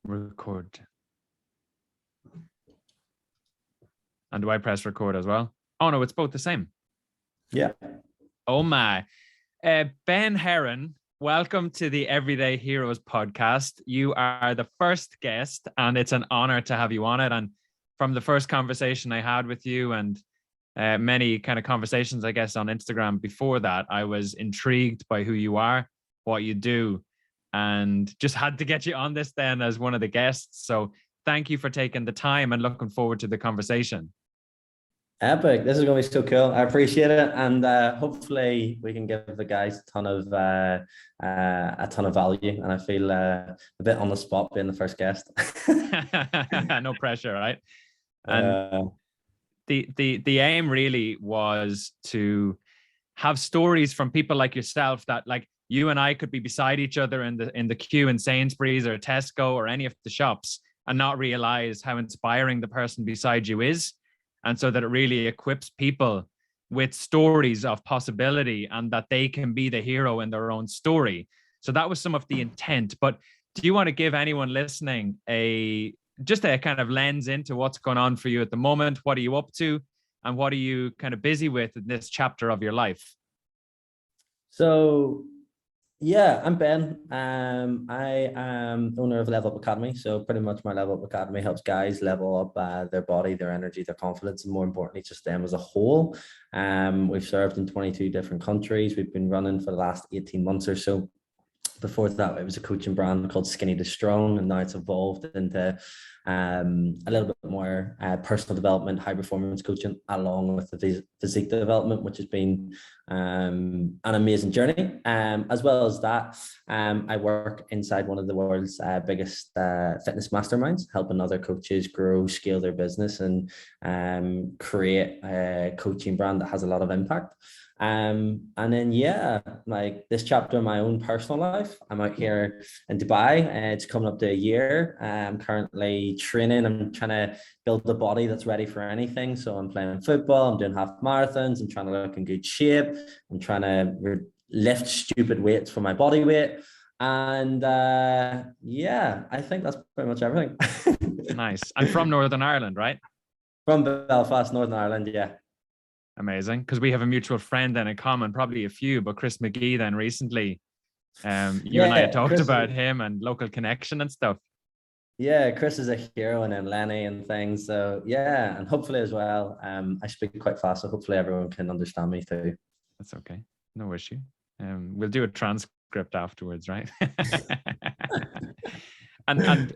Record. And do I press record as well? Oh no, it's both the same. Yeah. Oh my. Ben Heron, welcome to the Everyday Heroes podcast. You are the first guest, and it's an honor to have you on it. And from the first conversation I had with you and many kind of conversations, I guess, on Instagram before that, I was intrigued by who you are, what you do, and just had to get you on this then as one of the guests. So thank you for taking the time and looking forward to the conversation. Epic. This is going to be so cool. I appreciate it. And hopefully we can give the guys a ton of value. And I feel a bit on the spot being the first guest. No pressure, right? And the aim really was to have stories from people like yourself that, like, you and I could be beside each other in the queue in Sainsbury's or Tesco or any of the shops and not realize how inspiring the person beside you is. And so that it really equips people with stories of possibility and that they can be the hero in their own story. So that was some of the intent. But do you want to give anyone listening just a kind of lens into what's going on for you at the moment? What are you up to? And what are you kind of busy with in this chapter of your life? So, yeah, I'm Ben. I am owner of Level Up Academy. So pretty much my Level Up Academy helps guys level up their body, their energy, their confidence, and more importantly, just them as a whole. We've served in 22 different countries. We've been running for the last 18 months or so. Before that, it was a coaching brand called Skinny to Strong, and now it's evolved into a little bit more personal development, high performance coaching, along with the physique development, which has been an amazing journey. As well as that, I work inside one of the world's biggest fitness masterminds, helping other coaches grow, scale their business, and create a coaching brand that has a lot of impact. And then, yeah, like this chapter of my own personal life, I'm out here in Dubai. It's coming up to a year. I'm currently training. I'm trying to build a body that's ready for anything. So I'm playing football. I'm doing half marathons. I'm trying to look in good shape. I'm trying to lift stupid weights for my body weight. And yeah, I think that's pretty much everything. Nice. And from Northern Ireland, right? From Belfast, Northern Ireland, yeah. Amazing, because we have a mutual friend then in common, probably a few, but Chris McGee then recently, you and I had talked Chris, about him and local connection and stuff. Yeah, Chris is a hero, and then Lenny and things. So yeah, and hopefully as well, I speak quite fast, so hopefully everyone can understand me too. That's okay, no issue. We'll do a transcript afterwards, right? and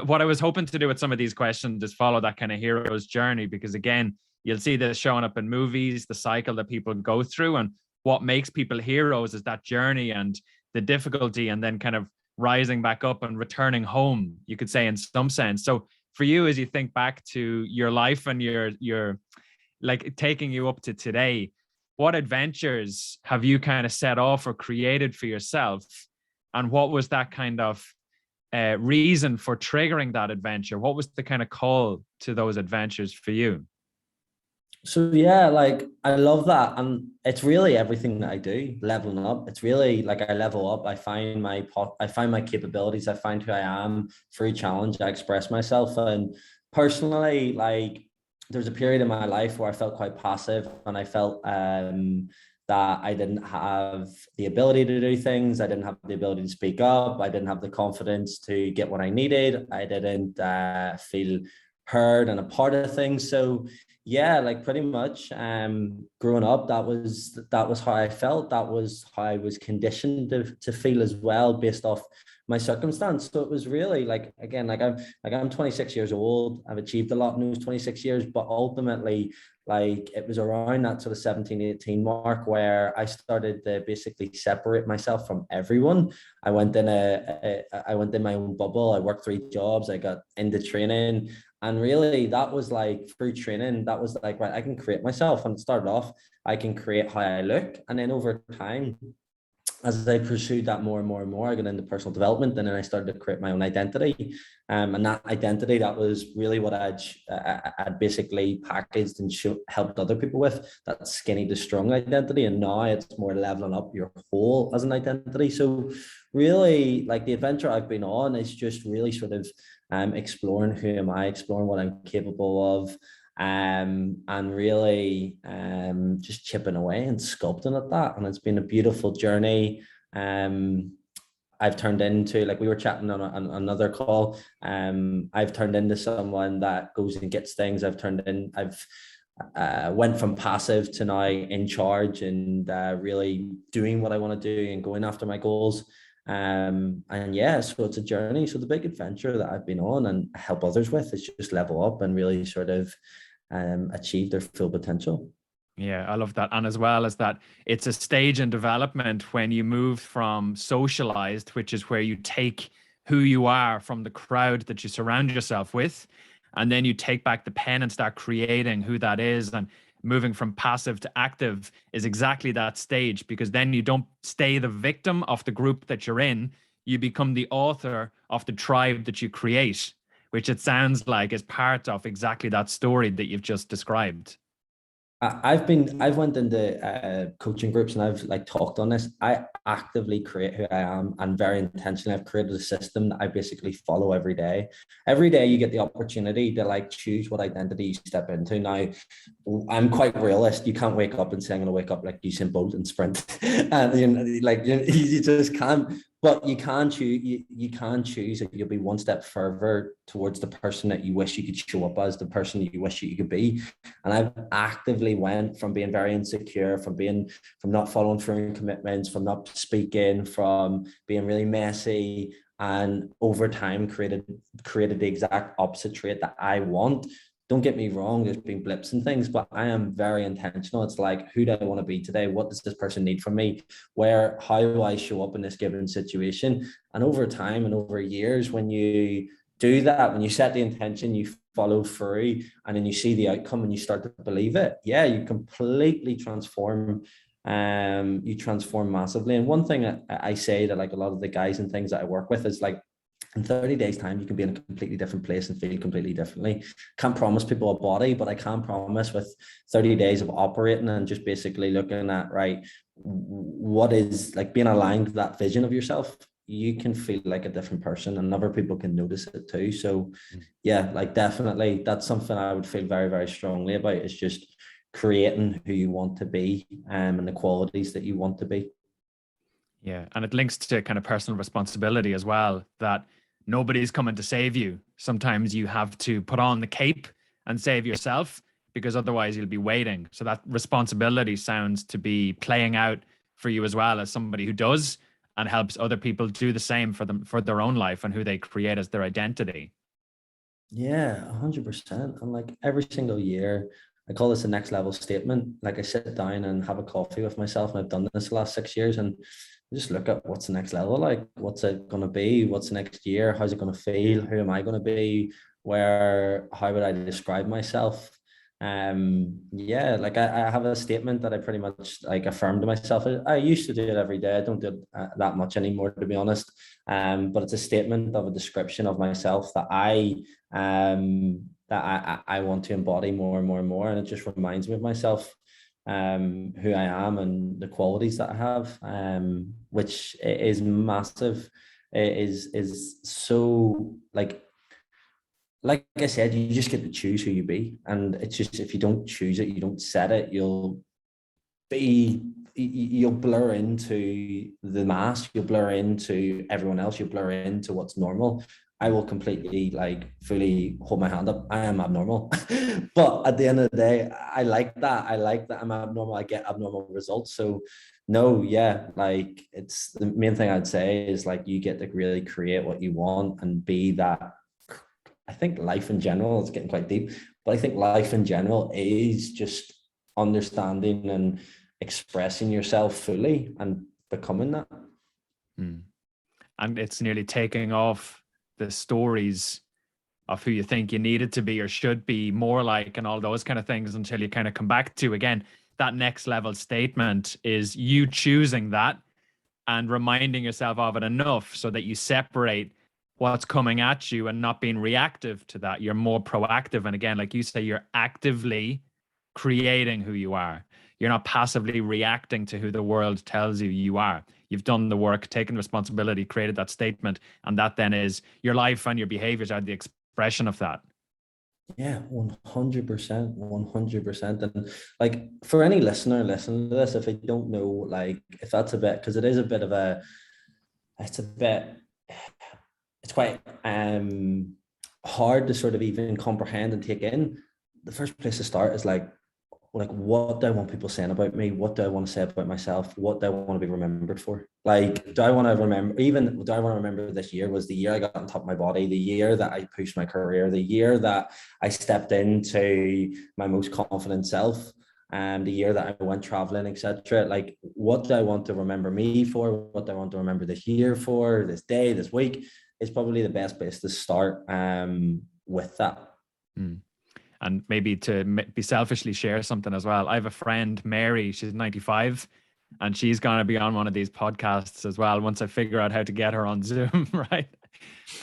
what I was hoping to do with some of these questions is follow that kind of hero's journey, because again, you'll see this showing up in movies, the cycle that people go through, and what makes people heroes is that journey and the difficulty, and then kind of rising back up and returning home, you could say, in some sense. So for you, as you think back to your life and your like taking you up to today, what adventures have you kind of set off or created for yourself? And what was that kind of reason for triggering that adventure? What was the kind of call to those adventures for you? So yeah, like I love that, and it's really everything that I do, leveling up. It's really like I level up. I find my capabilities. I find who I am through challenge. I express myself, and personally, like there's a period in my life where I felt quite passive, and I felt that I didn't have the ability to do things. I didn't have the ability to speak up. I didn't have the confidence to get what I needed. I didn't feel heard and a part of things. So yeah, like pretty much growing up, that was how I felt. That was how I was conditioned to feel as well, based off my circumstance. So it was really like, again, I'm 26 years old. I've achieved a lot in those 26 years, but ultimately, like it was around that sort of 17, 18 mark where I started to basically separate myself from everyone. I went in my own bubble. I worked 3 jobs. I got into training. And really that was like through training, that was like, right, I can create myself. And it started off, I can create how I look. And then over time, as I pursued that more and more and more, I got into personal development, and then I started to create my own identity. And that identity, that was really what I'd basically packaged and helped other people with, that skinny to strong identity. And now it's more leveling up your whole as an identity. So really, like, the adventure I've been on is just really sort of exploring who am I, exploring what I'm capable of, and really just chipping away and sculpting at that. And it's been a beautiful journey. I've turned into, like we were chatting on another call, I've turned into someone that goes and gets things. I've went from passive to now in charge, and really doing what I want to do and going after my goals. And yeah, so it's a journey. So the big adventure that I've been on and help others with is just level up and really sort of achieve their full potential. Yeah, I love that. And as well as that, it's a stage in development when you move from socialized, which is where you take who you are from the crowd that you surround yourself with, and then you take back the pen and start creating who that is. And moving from passive to active is exactly that stage, because then you don't stay the victim of the group that you're in. You become the author of the tribe that you create, which it sounds like is part of exactly that story that you've just described. I've went into coaching groups, and I've like talked on this. I actively create who I am, and very intentionally I've created a system that I basically follow every day. Every day you get the opportunity to like choose what identity you step into. Now, I'm quite realist. You can't wake up and say I'm going to wake up like Usain Bolt and sprint, and you just can't. But you can choose. You can choose if you'll be one step further towards the person that you wish you could show up as, the person you wish you could be. And I've actively went from being very insecure, from not following through on commitments, from not speaking, from being really messy, and over time created the exact opposite trait that I want. Don't get me wrong, there's been blips and things, but I am very intentional. It's like, who do I want to be today? What does this person need from me? How do I show up in this given situation? And over time and over years, when you do that, when you set the intention, you follow through, and then you see the outcome and you start to believe it, yeah, you completely transform. You transform massively. And one thing I say to like a lot of the guys and things that I work with is like, in 30 days time, you can be in a completely different place and feel completely differently. Can't promise people a body, but I can promise with 30 days of operating and just basically looking at, right, what is like being aligned to that vision of yourself, you can feel like a different person, and other people can notice it too. So yeah, like definitely that's something I would feel very, very strongly about, is just creating who you want to be, and the qualities that you want to be. Yeah. And it links to kind of personal responsibility as well, that nobody's coming to save you. Sometimes you have to put on the cape and save yourself, because otherwise you'll be waiting. So that responsibility sounds to be playing out for you as well, as somebody who does and helps other people do the same for them, for their own life and who they create as their identity. Yeah, 100%. And like every single year, I call this a next level statement. Like I sit down and have a coffee with myself, and I've done this the last 6 years, and just look at what's the next level, like what's it going to be, what's the next year, how's it going to feel, who am I going to be, how would I describe myself. Yeah, like I have a statement that I pretty much like affirm to myself. I used to do it every day. I don't do it that much anymore, to be honest. But it's a statement of a description of myself that I want to embody more and more and more, and it just reminds me of myself, who I am and the qualities that I have, which is massive. It is so like I said, you just get to choose who you be, and it's just, if you don't choose it, you don't set it, you'll blur into the mass, you'll blur into everyone else, you'll blur into what's normal. I will completely like fully hold my hand up. I am abnormal. But at the end of the day, I like that. I like that I'm abnormal. I get abnormal results. So no, yeah, like it's the main thing I'd say is like you get to really create what you want and be that. I think life in general, it's getting quite deep, but I think life in general is just understanding and expressing yourself fully and becoming that. And it's nearly taking off the stories of who you think you needed to be or should be more like, and all those kind of things, until you kind of come back to, again, that next level statement is you choosing that and reminding yourself of it enough so that you separate what's coming at you and not being reactive to that. You're more proactive. And again, like you say, you're actively creating who you are. You're not passively reacting to who the world tells you you are. You've done the work, taken responsibility, created that statement. And that then is your life, and your behaviors are the expression of that. Yeah, 100%, 100%. And like, for any listener listening to this, if they don't know, like, if that's a bit, because it is a bit of it's a bit, it's quite hard to sort of even comprehend and take in. The first place to start is like, what do I want people saying about me? What do I want to say about myself? What do I want to be remembered for? Like, do I want to remember this year was the year I got on top of my body, the year that I pushed my career, the year that I stepped into my most confident self, and the year that I went traveling, etc. Like, what do I want to remember me for? What do I want to remember this year for, this day, this week? Is probably the best place to start with that. And maybe to be selfishly share something as well. I have a friend, Mary, she's 95, and she's going to be on one of these podcasts as well once I figure out how to get her on Zoom, right?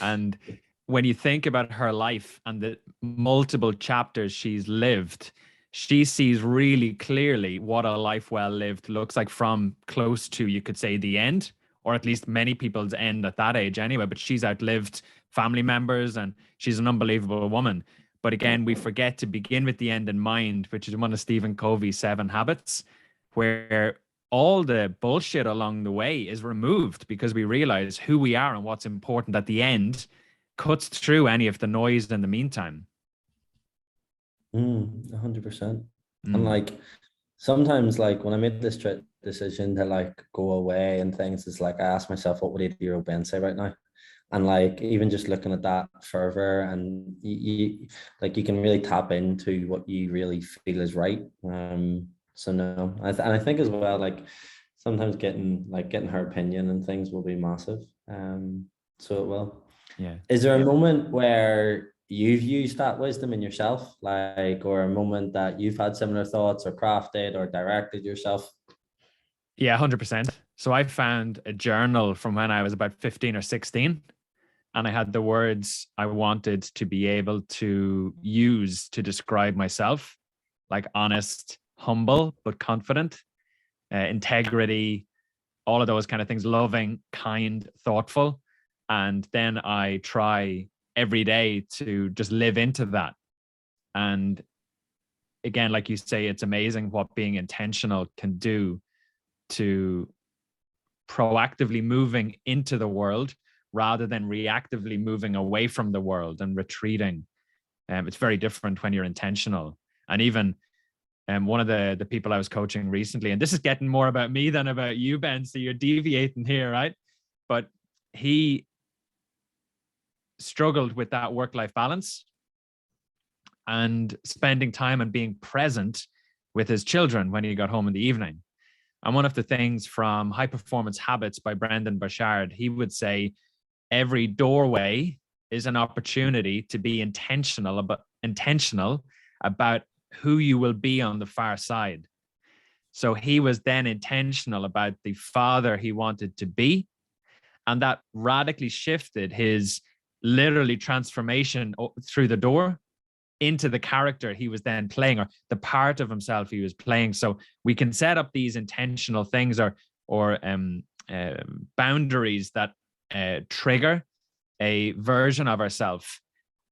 And when you think about her life and the multiple chapters she's lived, she sees really clearly what a life well lived looks like from close to, you could say, the end, or at least many people's end at that age anyway. But she's outlived family members, and she's an unbelievable woman. But again, we forget to begin with the end in mind, which is one of Stephen Covey's 7 habits, where all the bullshit along the way is removed because we realize who we are and what's important at the end cuts through any of the noise in the meantime. 100%. And like, sometimes, like, when I made this decision to like go away and things, it's like I asked myself, what would 80-year-old Ben say right now? And like, even just looking at that further, and you can really tap into what you really feel is right. So no, and I think as well, like, sometimes getting her opinion and things will be massive. So it will. Yeah. Is there a moment where you've used that wisdom in yourself, like, or a moment that you've had similar thoughts or crafted or directed yourself? Yeah, 100%. So I found a journal from when I was about 15 or 16. And I had the words I wanted to be able to use to describe myself, like honest, humble, but confident, integrity, all of those kind of things, loving, kind, thoughtful. And then I try every day to just live into that. And again, like you say, it's amazing what being intentional can do to proactively moving into the world rather than reactively moving away from the world and retreating. It's very different when you're intentional. And even one of the people I was coaching recently, and this is getting more about me than about you, Ben, so you're deviating here, right? But he struggled with that work-life balance and spending time and being present with his children when he got home in the evening. And one of the things from High Performance Habits by Brendan Burchard, he would say, every doorway is an opportunity to be intentional about who you will be on the far side. So he was then intentional about the father he wanted to be. And that radically shifted his literally transformation through the door into the character he was then playing, or the part of himself he was playing. So we can set up these intentional things or boundaries that trigger a version of ourselves.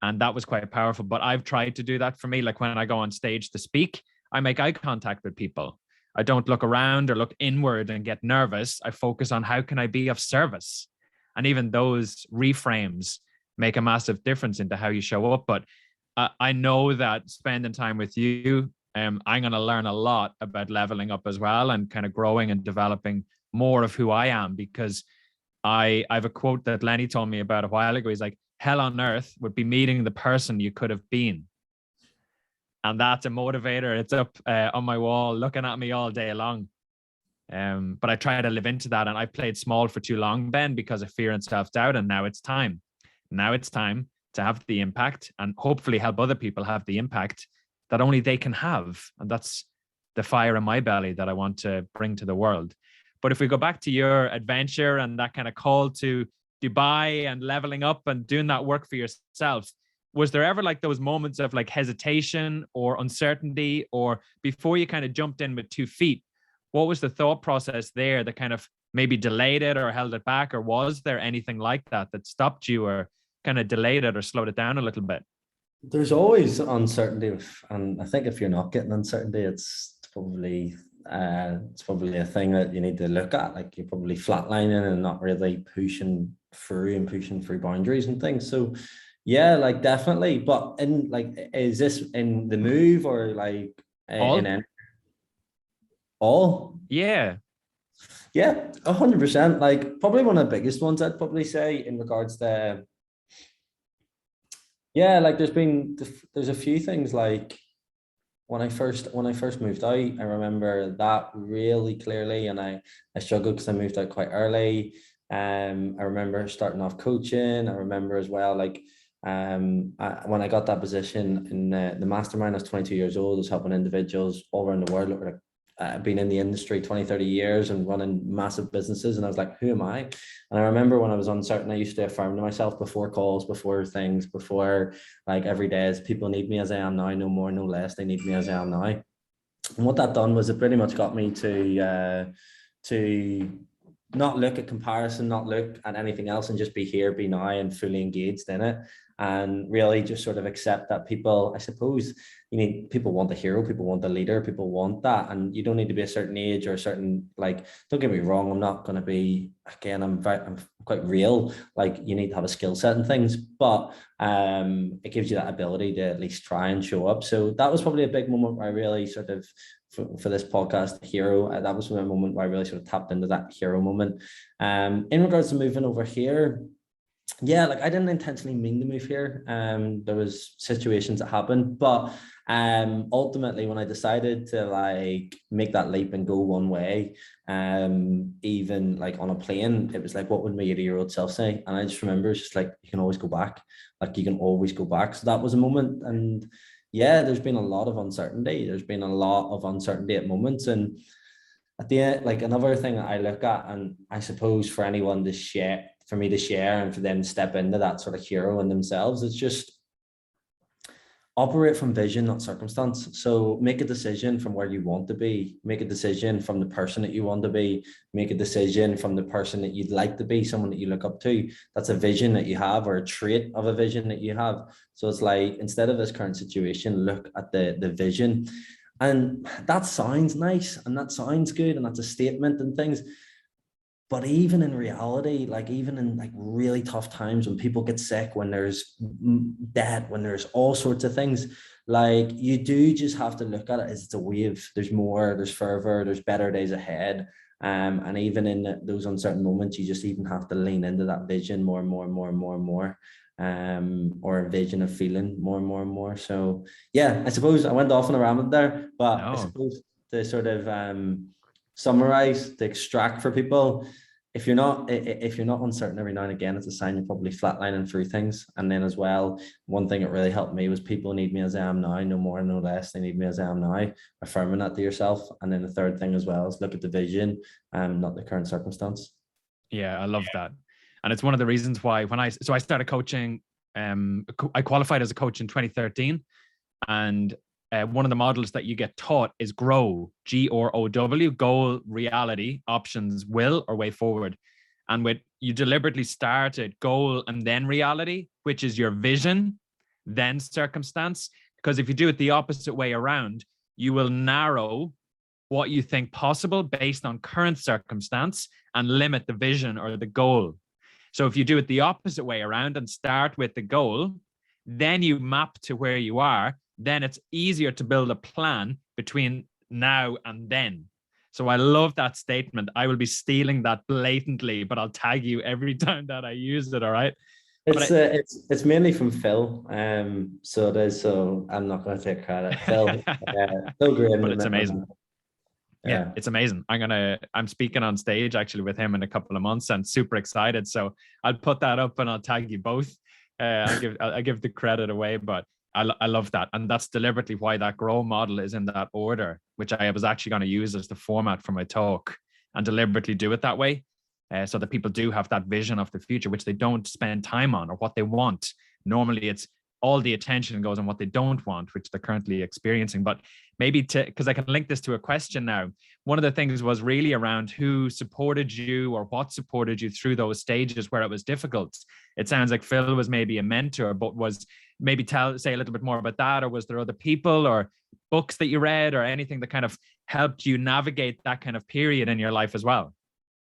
And that was quite powerful. But I've tried to do that for me. Like when I go on stage to speak, I make eye contact with people. I don't look around or look inward and get nervous. I focus on how can I be of service? And even those reframes make a massive difference into how you show up. But I know that spending time with you, I'm going to learn a lot about leveling up as well and kind of growing and developing more of who I am, because I have a quote that Lenny told me about a while ago. He's like, hell on earth would be meeting the person you could have been. And that's a motivator. It's up on my wall looking at me all day long. But I try to live into that. And I played small for too long, Ben, because of fear and self-doubt. And now it's time. Now it's time to have the impact and hopefully help other people have the impact that only they can have. And that's the fire in my belly that I want to bring to the world. But if we go back to your adventure and that kind of call to Dubai and leveling up and doing that work for yourself, was there ever like those moments of like hesitation or uncertainty, or before you kind of jumped in with 2 feet, what was the thought process there that kind of maybe delayed it or held it back? Or was there anything like that that stopped you or kind of delayed it or slowed it down a little bit? There's always uncertainty, and I think if you're not getting uncertainty, it's probably a thing that you need to look at. Like you're probably flatlining and not really pushing through boundaries and things. So yeah, like definitely. But in like, is this in the move or like All? in any, all? Yeah. Yeah, 100%. Like probably one of the biggest ones I'd probably say in regards to, yeah, like there's a few things like when I first moved out, I remember that really clearly, and I struggled because I moved out quite early. I remember starting off coaching. I remember as well, like when I got that position in the mastermind, I was 22 years old. I was helping individuals all around the world. Like, been in the industry 20, 30 years and running massive businesses. And I was like, who am I? And I remember when I was uncertain, I used to affirm to myself before calls, before things, before like every day is people need me as I am now, no more, no less. They need me as I am now. And what that done was it pretty much got me to not look at comparison, not look at anything else, and just be here, be now, and fully engaged in it. And really just sort of accept that people, I suppose, people want a hero, people want a leader, people want that. And you don't need to be a certain age or a certain, like, don't get me wrong, I'm not going to be, again, I'm quite real. Like you need to have a skill set and things, but it gives you that ability to at least try and show up. So that was probably a big moment where I really sort of, for this podcast, hero, that was a moment where I really sort of tapped into that hero moment. In regards to moving over here, yeah, like I didn't intentionally mean to move here. There was situations that happened, but ultimately when I decided to like make that leap and go one way, even like on a plane, it was like, what would my 80-year-old self say? And I just remember it's just like, you can always go back. Like you can always go back. So that was a moment. And yeah, there's been a lot of uncertainty. There's been a lot of uncertainty at moments. And at the end, like another thing that I look at, and I suppose for anyone to share, for me to share and for them to step into that sort of hero in themselves, it's just operate from vision, not circumstance. So make a decision from where you want to be, make a decision from the person that you want to be, make a decision from the person that you'd like to be, someone that you look up to. That's a vision that you have, or a trait of a vision that you have. So it's like, instead of this current situation, look at the vision. And that sounds nice and that sounds good and that's a statement and things. But even in reality, like even in like really tough times when people get sick, when there's debt, when there's all sorts of things, like you do just have to look at it as it's a wave. There's more, there's further, there's better days ahead. And even in those uncertain moments, you just even have to lean into that vision more and more and more and more and more. Or a vision of feeling more and more and more. So yeah, I suppose I went off on a ramble there, but no. I suppose to sort of summarize, to extract for people, if you're not uncertain every now and again, it's a sign you're probably flatlining through things. And then as well, one thing that really helped me was people need me as I am now, no more, no less. They need me as I am now. Affirming that to yourself. And then the third thing as well is look at the vision, not the current circumstance. Yeah, I love that. And it's one of the reasons why I started coaching, I qualified as a coach in 2013. And one of the models that you get taught is GROW, GROW, goal, reality, options, will, or way forward. And you deliberately started goal and then reality, which is your vision, then circumstance. Because if you do it the opposite way around, you will narrow what you think possible based on current circumstance and limit the vision or the goal. So if you do it the opposite way around and start with the goal, then you map to where you are, then it's easier to build a plan between now and then. So I love that statement. I will be stealing that blatantly, but I'll tag you every time that I use it. All right. It's mainly from Phil. So it is. So I'm not going to take credit. Phil, Phil Graham, but it's amazing. Yeah, it's amazing. I'm speaking on stage actually with him in a couple of months and super excited. So I'll put that up and I'll tag you both. I'll give the credit away, but I love that. And that's deliberately why that GROW model is in that order, which I was actually going to use as the format for my talk. and deliberately do it that way, so that people do have that vision of the future, which they don't spend time on, or what they want. Normally it's all the attention goes on what they don't want, which they're currently experiencing. But maybe because I can link this to a question now, one of the things was really around who supported you, or what supported you through those stages where it was difficult. It sounds like Phil was maybe a mentor, but was maybe say a little bit more about that, or was there other people or books that you read or anything that kind of helped you navigate that kind of period in your life as well?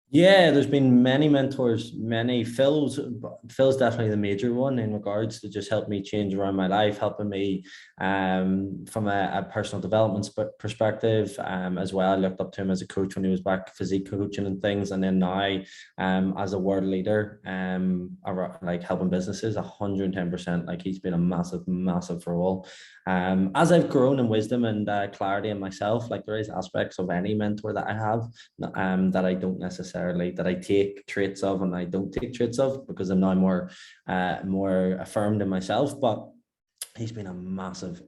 Yeah, there's been many mentors, many. Phil's definitely the major one in regards to just help me change around my life, helping me from a personal development perspective as well. I looked up to him as a coach when he was back physique coaching and things, and then now as a world leader, like helping businesses 110%. Like he's been a massive role. As I've grown in wisdom and clarity in myself, like there is aspects of any mentor that I have that I don't necessarily, that I take traits of and I don't take traits of, because I'm now more affirmed in myself. But he's been a massive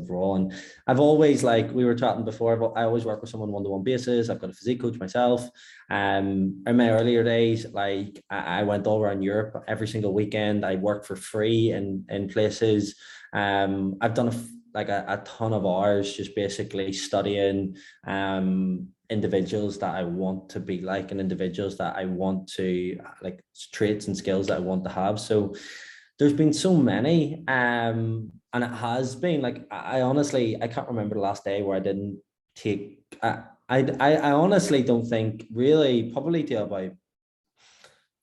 role. And I've always, like we were chatting before, but I always work with someone one-to-one basis. I've got a physique coach myself. In my earlier days, like I went all around Europe every single weekend. I worked for free in places. I've done a ton of hours just basically studying individuals that I want to be like, and individuals that I want to, like, traits and skills that I want to have. So there's been so many, and it has been like, I honestly, I can't remember the last day where I didn't take, I honestly don't think really, probably till about,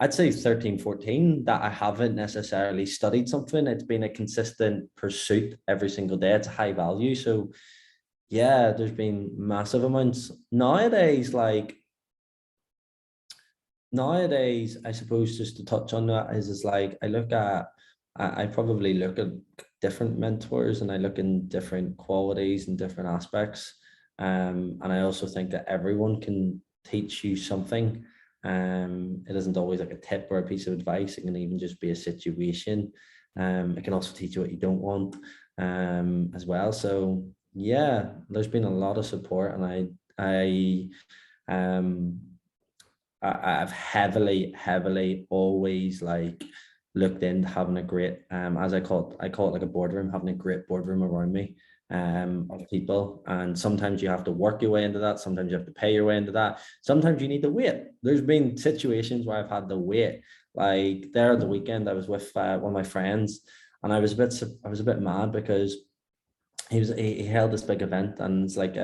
I'd say 13, 14, that I haven't necessarily studied something. It's been a consistent pursuit every single day. It's high value. So yeah, there's been massive amounts. Nowadays, I suppose, just to touch on that, is like I probably look at different mentors, and I look in different qualities and different aspects. And I also think that everyone can teach you something. It isn't always like a tip or a piece of advice. It can even just be a situation. It can also teach you what you don't want, as well. So yeah, there's been a lot of support, and I've heavily always like looked into having a great, as I call it like a boardroom, having a great boardroom around me, of people. And sometimes you have to work your way into that. Sometimes you have to pay your way into that. Sometimes you need to wait. There's been situations where I've had to wait. Like there at the weekend, I was with one of my friends, and I was a bit mad because he held this big event, and it's like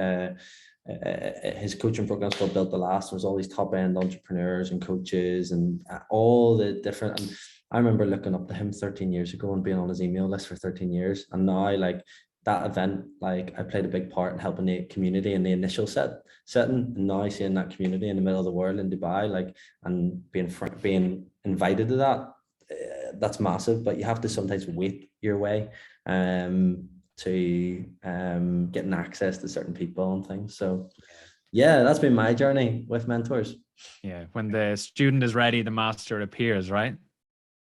his coaching program's called Built to Last. There's all these top end entrepreneurs and coaches and all the different. And I remember looking up to him 13 years ago and being on his email list for 13 years. And now, like that event, like I played a big part in helping the community in the initial setting. And now seeing that community in the middle of the world in Dubai, like, and being invited to that, that's massive. But you have to sometimes wait your way to getting access to certain people and things. So yeah, that's been my journey with mentors. Yeah, when the student is ready, the master appears, right?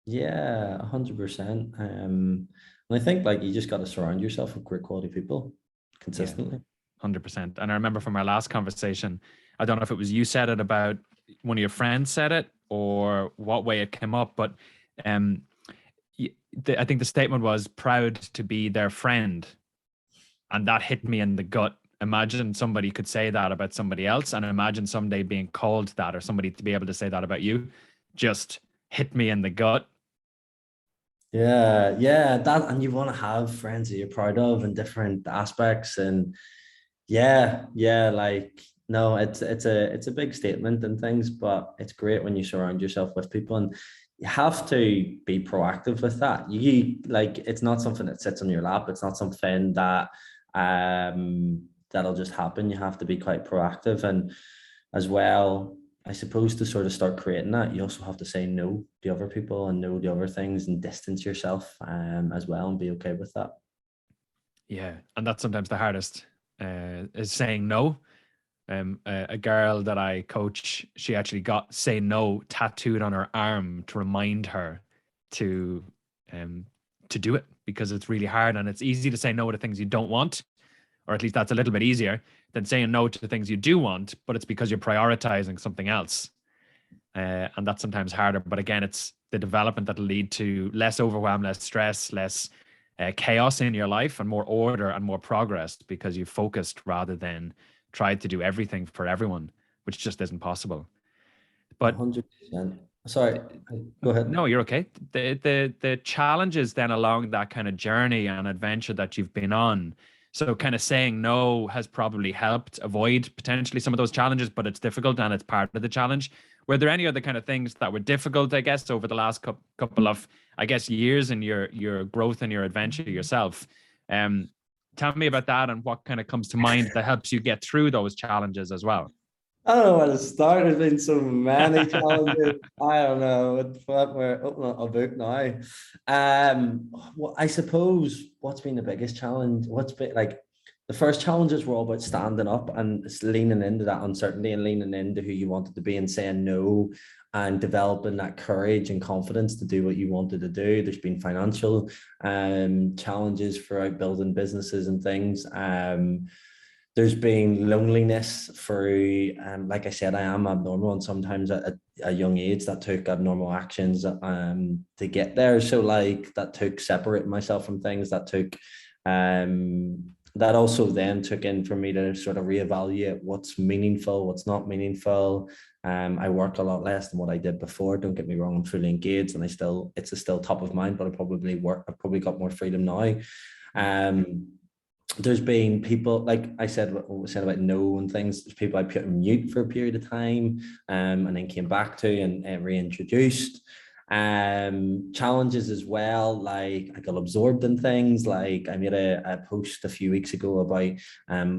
Yeah, 100%. And I think like you just got to surround yourself with great quality people consistently. 100%. And I remember from our last conversation, I don't know if it was you said it, about one of your friends said it, or what way it came up, but I think the statement was proud to be their friend. And that hit me in the gut. Imagine somebody could say that about somebody else, and imagine someday being called that, or somebody to be able to say that about you. Just hit me in the gut. Yeah, that, and you want to have friends that you're proud of in different aspects. And yeah, like, no, it's a big statement and things, but it's great when you surround yourself with people, and you have to be proactive with that. You like, it's not something that sits on your lap. It's not something that that'll just happen. You have to be quite proactive. And as well, I suppose, to sort of start creating that, you also have to say no to other people and no to other things, and distance yourself as well, and be okay with that. Yeah, and that's sometimes the hardest, is saying no. A girl that I coach, she actually got "say no" tattooed on her arm to remind her to do it, because it's really hard, and it's easy to say no to things you don't want, or at least that's a little bit easier than saying no to the things you do want, but it's because you're prioritizing something else. And that's sometimes harder. But again, it's the development that'll lead to less overwhelm, less stress, less chaos in your life, and more order and more progress, because you've focused rather than tried to do everything for everyone, which just isn't possible. But 100%. Sorry, go ahead. No, you're okay. The challenges then along that kind of journey and adventure that you've been on. So kind of saying no has probably helped avoid potentially some of those challenges, but it's difficult and it's part of the challenge. Were there any other kind of things that were difficult, I guess, over the last couple of, I guess, years in your growth and your adventure yourself? Tell me about that and what kind of comes to mind that helps you get through those challenges as well. I don't know where to start. There's been so many challenges. I don't know. We're opening a book now. Well, I suppose what's been the biggest challenge? What's been like the first challenges were all about standing up and leaning into that uncertainty and leaning into who you wanted to be and saying no and developing that courage and confidence to do what you wanted to do. There's been financial challenges for building businesses and things. There's been loneliness through, like I said, I am abnormal, and sometimes at a young age that took abnormal actions to get there. So like that took separating myself from things, that took that also then took in for me to sort of reevaluate what's meaningful, what's not meaningful. I work a lot less than what I did before. Don't get me wrong, I'm fully engaged and it's still top of mind, but I've probably got more freedom now. There's been people, like I said about no and things, there's people I put on mute for a period of time and then came back to and reintroduced. Challenges as well, like I got absorbed in things. Like I made a post a few weeks ago about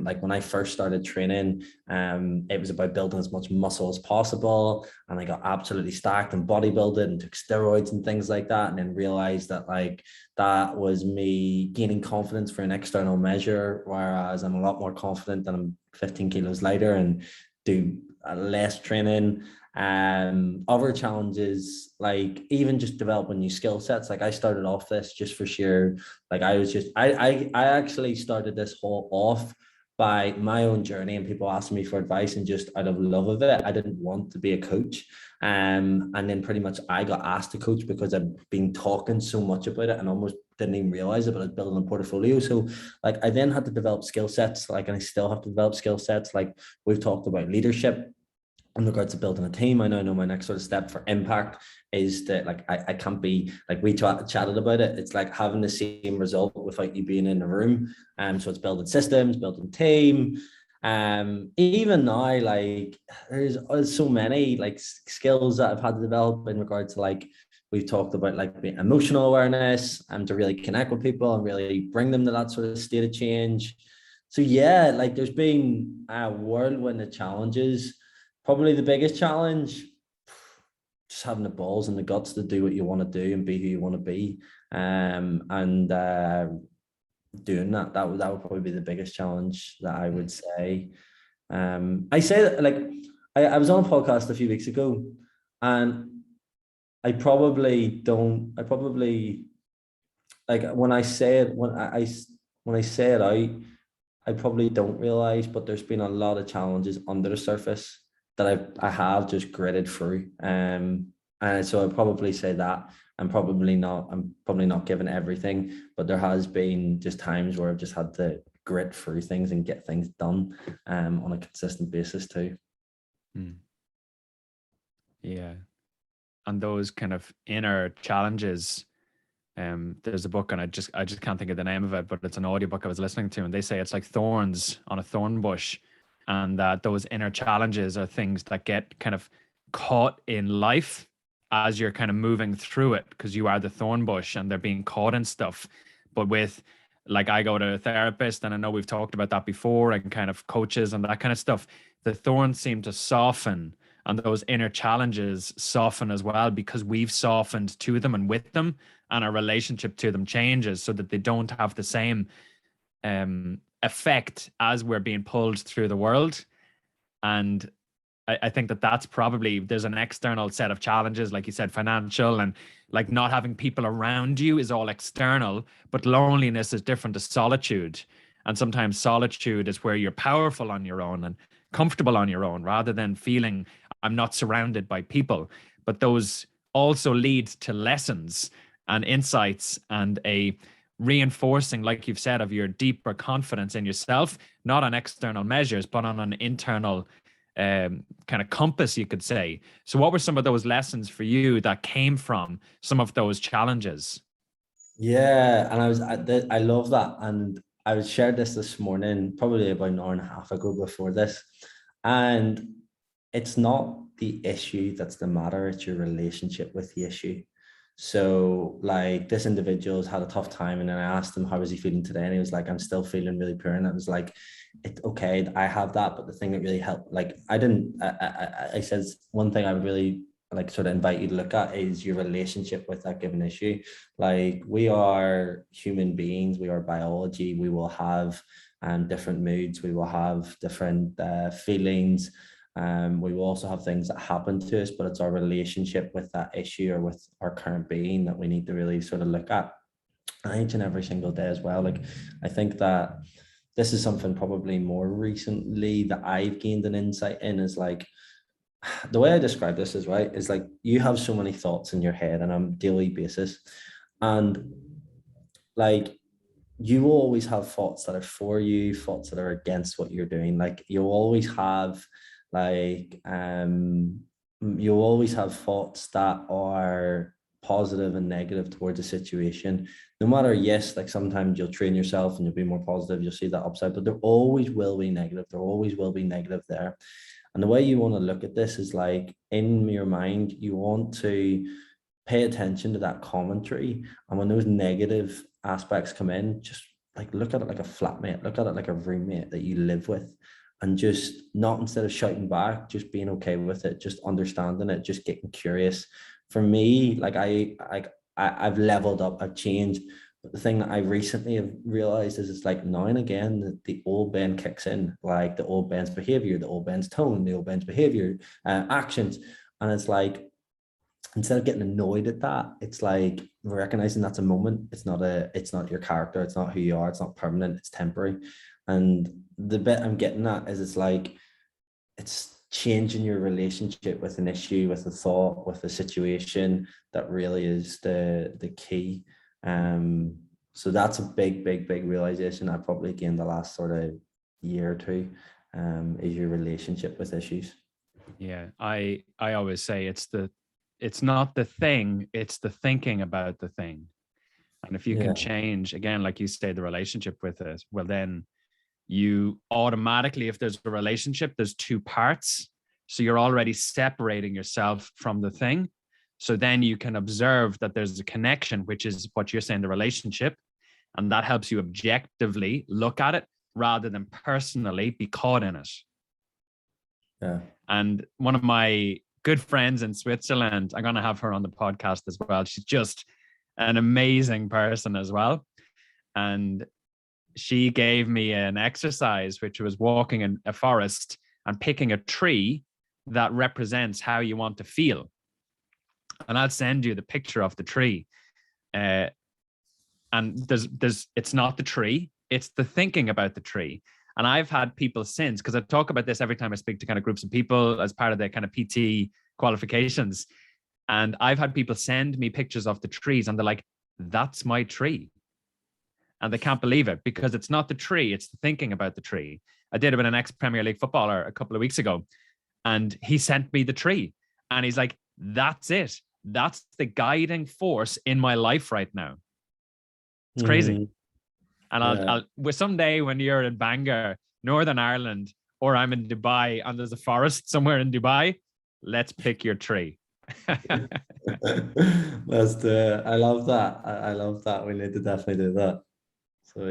like when I first started training, it was about building as much muscle as possible, and I got absolutely stacked in bodybuilding and took steroids and things like that, and then realized that like that was me gaining confidence for an external measure, whereas I'm a lot more confident that I'm 15 kilos lighter and do less training. Other challenges, like even just developing new skill sets. Like I started off this just for sheer, like I actually started this whole off by my own journey and people asking me for advice, and just out of love of it, I didn't want to be a coach. And then pretty much I got asked to coach because I've been talking so much about it and almost didn't even realize it, but I was building a portfolio. So like I then had to develop skill sets, like, and I still have to develop skill sets. Like we've talked about leadership in regards to building a team. I know my next sort of step for impact is that like I can't be like, we chatted about it, it's like having the same result without you being in the room. So it's building systems, building team. Even now, like there's so many like skills that I've had to develop in regards to, like we've talked about, like emotional awareness and to really connect with people and really bring them to that sort of state of change. So yeah, like there's been a whirlwind of challenges. Probably the biggest challenge, just having the balls and the guts to do what you want to do and be who you want to be. And doing that would probably be the biggest challenge that I would say. I say that, like I was on a podcast a few weeks ago, and I probably like when I say it out, I probably don't realize, but there's been a lot of challenges under the surface that I have just gritted through. And so I'd probably say that I'm probably not giving everything, but there has been just times where I've just had to grit through things and get things done on a consistent basis too. Yeah. And those kind of inner challenges, there's a book, and I just can't think of the name of it, but it's an audiobook I was listening to, and they say it's like thorns on a thorn bush, and that those inner challenges are things that get kind of caught in life as you're kind of moving through it, because you are the thorn bush and they're being caught in stuff. But with, like, I go to a therapist, and I know we've talked about that before, and kind of coaches and that kind of stuff, the thorns seem to soften, and those inner challenges soften as well, because we've softened to them and with them, and our relationship to them changes so that they don't have the same effect as we're being pulled through the world. And I think that's probably, there's an external set of challenges, like you said, financial, and like not having people around you is all external, but loneliness is different to solitude. And sometimes solitude is where you're powerful on your own and comfortable on your own, rather than feeling I'm not surrounded by people. But those also lead to lessons and insights and a reinforcing, like you've said, of your deeper confidence in yourself, not on external measures, but on an internal kind of compass, you could say. So what were some of those lessons for you that came from some of those challenges? Yeah, and I love that. And I shared this morning, probably about an hour and a half ago before this. And it's not the issue that's the matter, it's your relationship with the issue. So like this individual's had a tough time, and then I asked him how was he feeling today, and he was like, I'm still feeling really poor. And I was like, it's okay, I have that, but the thing that really helped, like I said one thing I would really like sort of invite you to look at is your relationship with that given issue. Like we are human beings, we are biology, we will have different moods, we will have different feelings. We will also have things that happen to us, but it's our relationship with that issue or with our current being that we need to really sort of look at each and every single day as well. Like I think that this is something probably more recently that I've gained an insight in, is like the way I describe this is right, is like you have so many thoughts in your head on a daily basis, and like you will always have thoughts that are for you, thoughts that are against what you're doing. Like you'll always have like you'll always have thoughts that are positive and negative towards a situation. No matter, yes, like sometimes you'll train yourself and you'll be more positive, you'll see that upside, but there always will be negative. There always will be negative there. And the way you want to look at this is like in your mind, you want to pay attention to that commentary. And when those negative aspects come in, just like look at it like a flatmate, look at it like a roommate that you live with, and just not, instead of shouting back, just being okay with it, just understanding it, just getting curious. For me, like I've leveled up, I've changed. But the thing that I recently have realized is it's like now and again the old Ben kicks in, like the old Ben's behavior, the old Ben's tone, the old Ben's behavior, actions. And it's like, instead of getting annoyed at that, it's like recognizing that's a moment. It's not your character. It's not who you are. It's not permanent. It's temporary. And the bit I'm getting at is it's like, it's changing your relationship with an issue, with a thought, with a situation, that really is the key. So that's a big realization I probably gained the last sort of year or two, is your relationship with issues. Yeah, I always say it's not the thing, it's the thinking about the thing. And if you can change, again, like you say, the relationship with it, well, then you automatically, if there's a relationship, there's two parts. So you're already separating yourself from the thing. So then you can observe that there's a connection, which is what you're saying, the relationship. And that helps you objectively look at it rather than personally be caught in it. Yeah. And one of my good friends in Switzerland, I'm going to have her on the podcast as well. She's just an amazing person as well. And she gave me an exercise, which was walking in a forest and picking a tree that represents how you want to feel. And I'll send you the picture of the tree. And it's not the tree, it's the thinking about the tree. And I've had people since, because I talk about this every time I speak to kind of groups of people as part of their kind of PT qualifications. And I've had people send me pictures of the trees and they're like, that's my tree. And they can't believe it because it's not the tree, it's the thinking about the tree. I did it with an ex-Premier League footballer a couple of weeks ago, and he sent me the tree. And he's like, that's it. That's the guiding force in my life right now. It's crazy. And I'll someday when you're in Bangor, Northern Ireland, or I'm in Dubai and there's a forest somewhere in Dubai, let's pick your tree. Let's do it. I love that. I love that. We need to definitely do that. So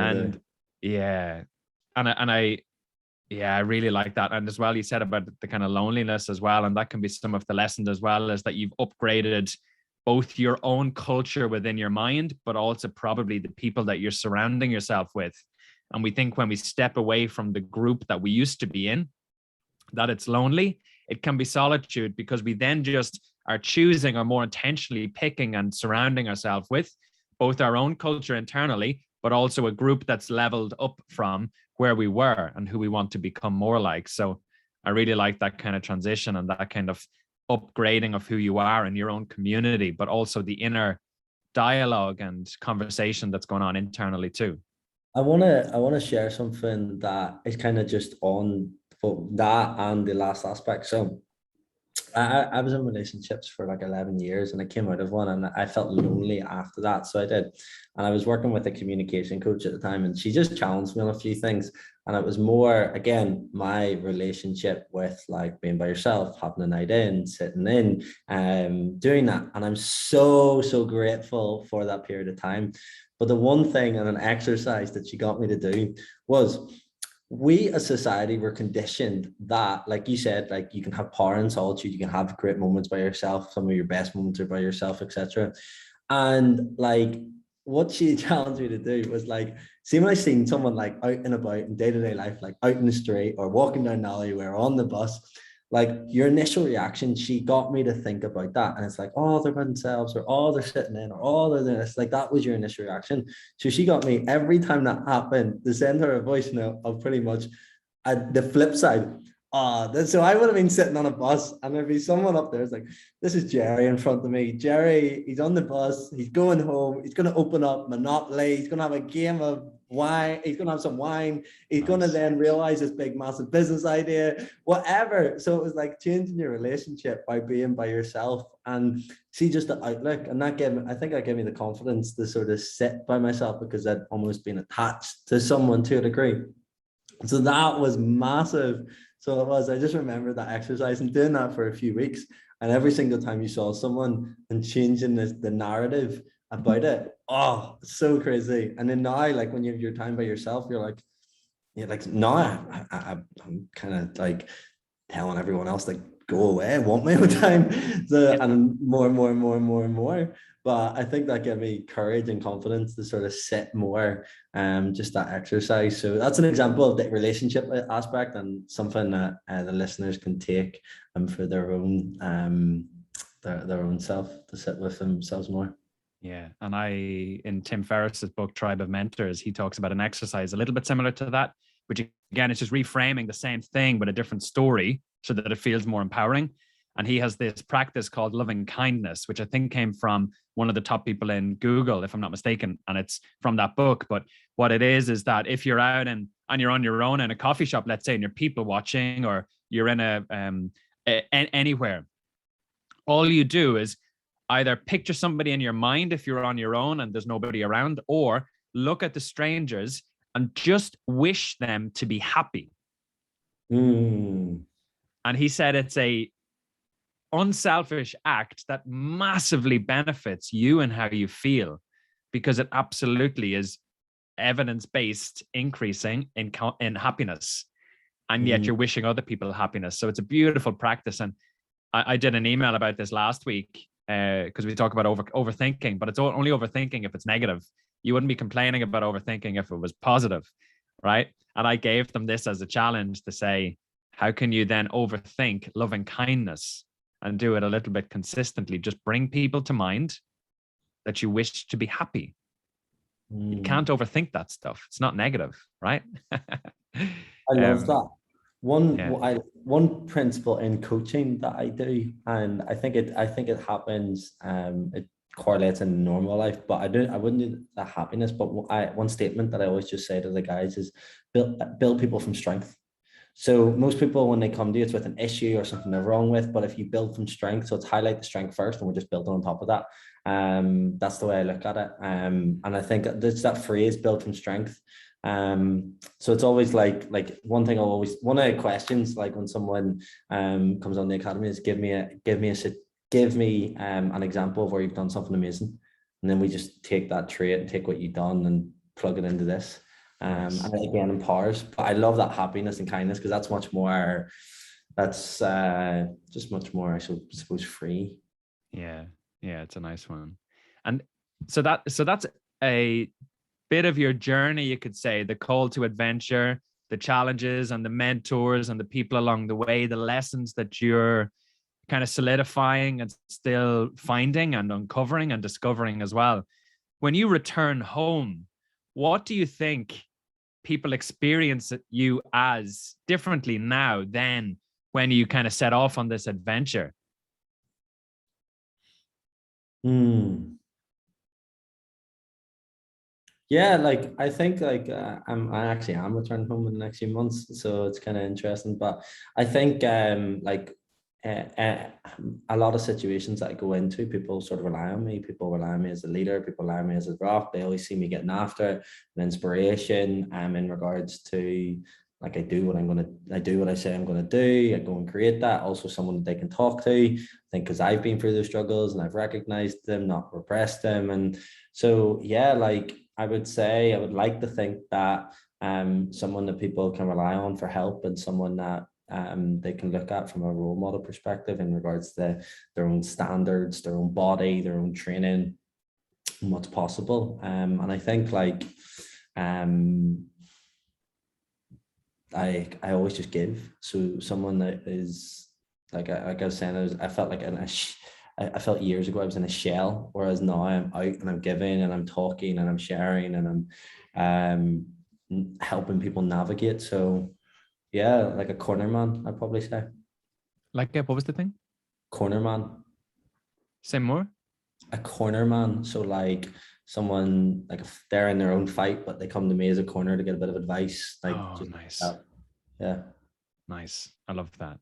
I really like that. And as well, you said about the kind of loneliness as well. And that can be some of the lessons as well, is that you've upgraded both your own culture within your mind, but also probably the people that you're surrounding yourself with. And we think when we step away from the group that we used to be in, that it's lonely. It can be solitude because we then just are choosing or more intentionally picking and surrounding ourselves with both our own culture internally, but also a group that's leveled up from where we were and who we want to become more like. So I really like that kind of transition and that kind of upgrading of who you are in your own community, but also the inner dialogue and conversation that's going on internally too. I wanna share something that is kind of just on that and the last aspect. So I was in relationships for like 11 years and I came out of one and I felt lonely after that. So I did. And I was working with a communication coach at the time and she just challenged me on a few things. And it was more, again, my relationship with like being by yourself, having a night in, sitting in, doing that. And I'm so, so grateful for that period of time. But the one thing and an exercise that she got me to do was, we as society were conditioned that, like you said, like you can have power in solitude, you can have great moments by yourself, some of your best moments are by yourself, etc. And like what she challenged me to do was like, see when I seen someone like out and about in day-to-day life, like out in the street or walking down the alleyway or on the bus, like your initial reaction, she got me to think about that. And it's like, oh, they're by themselves, or oh, they're sitting in, or oh, they're this. Like that was your initial reaction. So she got me every time that happened to send her a voice note of pretty much the flip side. So I would have been sitting on a bus and there'd be someone up there. It's like, this is Jerry in front of me. Jerry, he's on the bus. He's going home. He's going to open up Monopoly. He's going to have a game of wine. He's going to have some wine. He's going to then realize this big, massive business idea, whatever. So it was like changing your relationship by being by yourself and see just the outlook. And that gave me, I think that gave me the confidence to sort of sit by myself because I'd almost been attached to someone to a degree. So that was massive. So it was, I just remember that exercise and doing that for a few weeks. And every single time you saw someone and changing the narrative about it, oh, so crazy. And then now, like when you have your time by yourself, you're like, no, I'm kind of like telling everyone else, like, go away, I want my own time. So, and more. But I think that gave me courage and confidence to sort of sit more, just that exercise. So that's an example of the relationship aspect and something that the listeners can take for their own self, to sit with themselves more. Yeah. And in Tim Ferriss's book, Tribe of Mentors, he talks about an exercise a little bit similar to that, which again, it's just reframing the same thing, but a different story so that it feels more empowering. And he has this practice called loving kindness, which I think came from one of the top people in Google, if I'm not mistaken. And it's from that book. But what it is that if you're out and you're on your own in a coffee shop, let's say, and you're people watching, or you're in anywhere, all you do is either picture somebody in your mind if you're on your own and there's nobody around, or look at the strangers and just wish them to be happy. And he said it's a unselfish act that massively benefits you and how you feel, because it absolutely is evidence-based increasing in happiness, and yet you're wishing other people happiness. So it's a beautiful practice. And I did an email about this last week because we talk about overthinking, but it's only overthinking if it's negative. You wouldn't be complaining about overthinking if it was positive, right? And I gave them this as a challenge to say, how can you then overthink loving kindness and do it a little bit consistently? Just bring people to mind that you wish to be happy. You can't overthink that stuff. It's not negative, right? I love that. One principle in coaching that I do, and I think it happens, it correlates in normal life, but I wouldn't do the happiness. But one statement that I always just say to the guys is build people from strength. So most people, when they come to you, it's with an issue or something they're wrong with. But if you build from strength, so it's highlight the strength first, and we're just building on top of that. That's the way I look at it. And I think there's that phrase, build from strength. So it's always like one of the questions, like when someone comes on the academy, is give me an example of where you've done something amazing, and then we just take that trait and take what you've done and plug it into this. And it again empowers. But I love that happiness and kindness, because that's much more, that's just much more, I suppose, free. Yeah, it's a nice one. And so that's a bit of your journey, you could say, the call to adventure, the challenges and the mentors and the people along the way, the lessons that you're kind of solidifying and still finding and uncovering and discovering as well. When you return home, what do you think people experience you as differently now than when you kind of set off on this adventure? Yeah, like I think like I actually am returning home in the next few months, so it's kind of interesting. But I think uh, uh, a lot of situations that I go into, people sort of rely on me. People rely on me as a leader. People rely on me as a rock. They always see me getting after it, an inspiration. In regards to like I do what I say I'm gonna do. I go and create that. Also, someone that they can talk to. I think because I've been through those struggles and I've recognized them, not repressed them, and so yeah, like I would say I would like to think that someone that people can rely on for help and someone that they can look at from a role model perspective in regards to their own standards, their own body, their own training, and what's possible. And I think like I always just give. So someone that is like I was saying, I felt like I felt years ago I was in a shell, whereas now I'm out and I'm giving and I'm talking and I'm sharing and I'm helping people navigate. So yeah, like a corner man, I'd probably say. Like, what was the thing? Corner man. Say more. A corner man. So like someone like if they're in their own fight, but they come to me as a corner to get a bit of advice. Like Oh, just nice. yeah. Nice. I love that.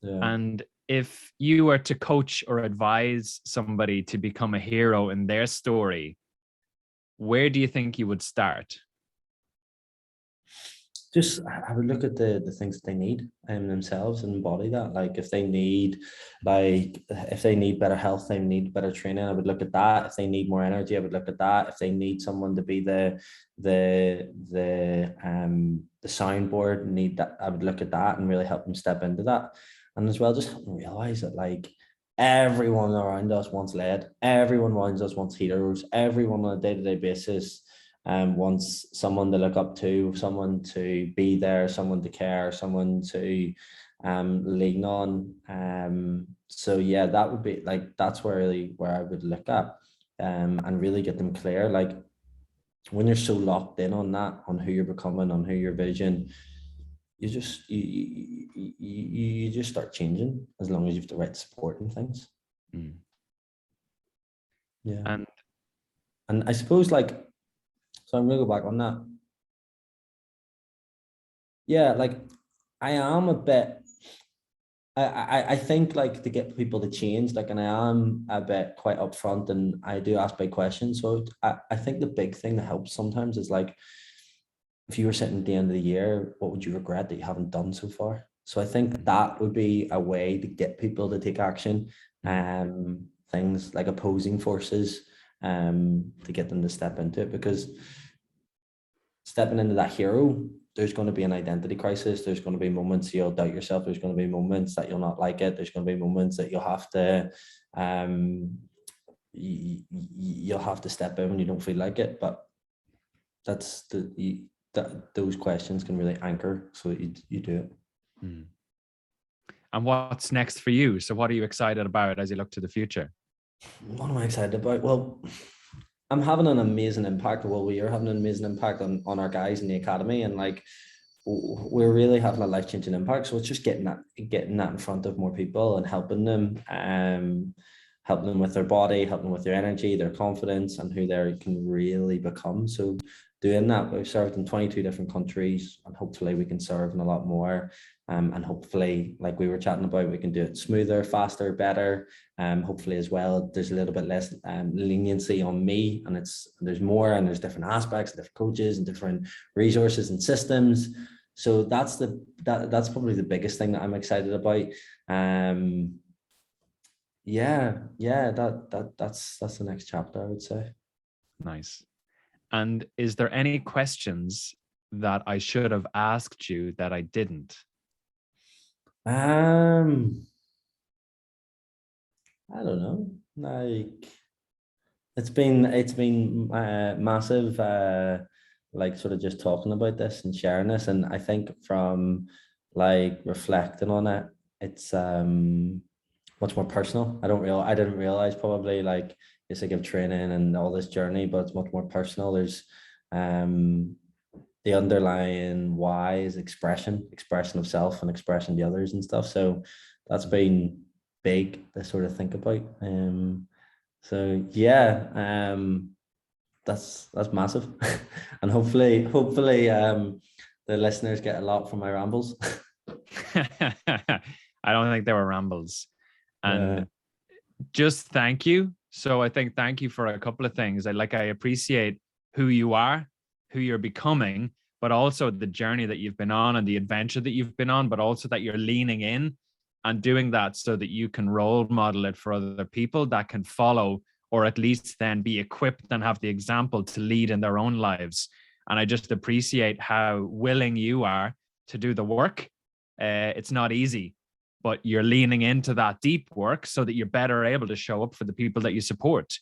Yeah. And if you were to coach or advise somebody to become a hero in their story, where do you think you would start? Just I would look at the things that they need themselves and embody that. Like if they need better health, they need better training, I would look at that. If they need more energy, I would look at that. If they need someone to be the soundboard, need that, I would look at that and really help them step into that. And as well, just help them realize that like everyone around us wants led, everyone around us wants heroes, everyone on a day-to-day basis wants someone to look up to, someone to be there, someone to care, someone to lean on. So yeah, that would be like that's really where I would look at and really get them clear. Like when you're so locked in on that, on who you're becoming, on who your vision, you just you just start changing as long as you've the right support and things. Yeah. And I suppose like so I'm gonna go back on that. Yeah, like I am a bit. I think like to get people to change, like, and I am a bit quite upfront, and I do ask big questions. So I think the big thing that helps sometimes is like, if you were sitting at the end of the year, what would you regret that you haven't done so far? So I think that would be a way to get people to take action. Things like opposing forces, to get them to step into it, because stepping into that hero, there's going to be an identity crisis. There's going to be moments you'll doubt yourself. There's going to be moments that you'll not like it. There's going to be moments that you'll have to, you'll have to step in when you don't feel like it. But that's those questions can really anchor so that you do it. And what's next for you? So what are you excited about as you look to the future? What am I excited about? Well, I'm having an amazing impact. Well, we are having an amazing impact on our guys in the academy, and like we're really having a life-changing impact. So it's just getting that in front of more people and helping them with their body, helping them with their energy, their confidence, and who they can really become. So doing that, we've served in 22 different countries, and hopefully we can serve in a lot more. And hopefully, like we were chatting about, we can do it smoother, faster, better. Hopefully as well, there's a little bit less leniency on me, and there's more, and there's different aspects, different coaches and different resources and systems. So that's probably the biggest thing that I'm excited about. That's the next chapter, I would say. Nice. And is there any questions that I should have asked you that I didn't? I don't know. Like it's been massive. Like sort of just talking about this and sharing this, and I think from like reflecting on it, it's much more personal. I didn't realize probably like it's like of training and all this journey, but it's much more personal. There's the underlying why is expression of self and expression to others and stuff. So that's been big to sort of think about. So yeah, that's massive. And hopefully the listeners get a lot from my rambles. I don't think they were rambles. And just thank you. So I think thank you for a couple of things. I appreciate who you are, who you're becoming, but also the journey that you've been on and the adventure that you've been on, but also that you're leaning in and doing that so that you can role model it for other people that can follow, or at least then be equipped and have the example to lead in their own lives. And I just appreciate how willing you are to do the work. It's not easy, but you're leaning into that deep work so that you're better able to show up for the people that you support.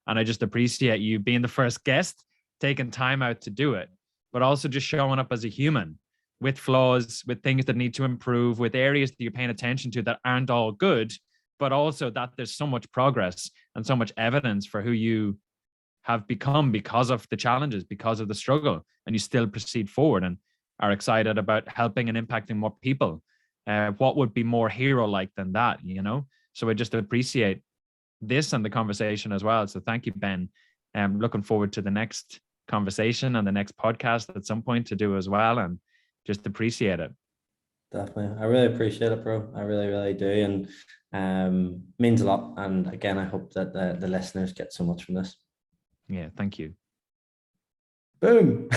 And I just appreciate you being the first guest, taking time out to do it, but also just showing up as a human with flaws, with things that need to improve, with areas that you're paying attention to that aren't all good, but also that there's so much progress and so much evidence for who you have become because of the challenges, because of the struggle, and you still proceed forward and are excited about helping and impacting more people. What would be more hero-like than that, you know? So I just appreciate this and the conversation as well. So thank you, Ben. I'm looking forward to the next conversation and the next podcast at some point to do as well, and just appreciate it. Definitely. I really appreciate it, bro. I really, really do. And means a lot. And again, I hope that the listeners get so much from this. Yeah, thank you. Boom.